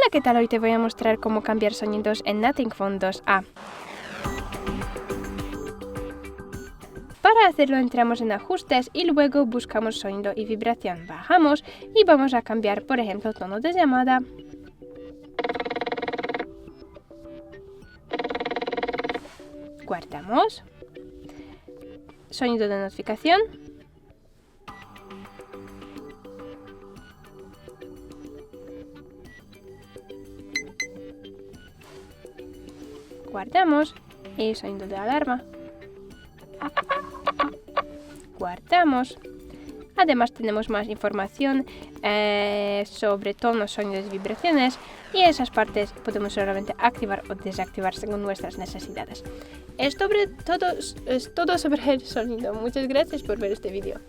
Hola, ¿qué tal? Hoy te voy a mostrar cómo cambiar sonidos en Nothing Phone 2A. Para hacerlo entramos en ajustes y luego buscamos sonido y vibración. Bajamos y vamos a cambiar, por ejemplo, tono de llamada. Guardamos. Sonido de notificación. Guardamos. Y sonido de alarma. Guardamos. Además tenemos más información sobre tonos, sonidos y vibraciones, y esas partes podemos solamente activar o desactivar según nuestras necesidades. Es todo sobre el sonido. Muchas gracias por ver este vídeo.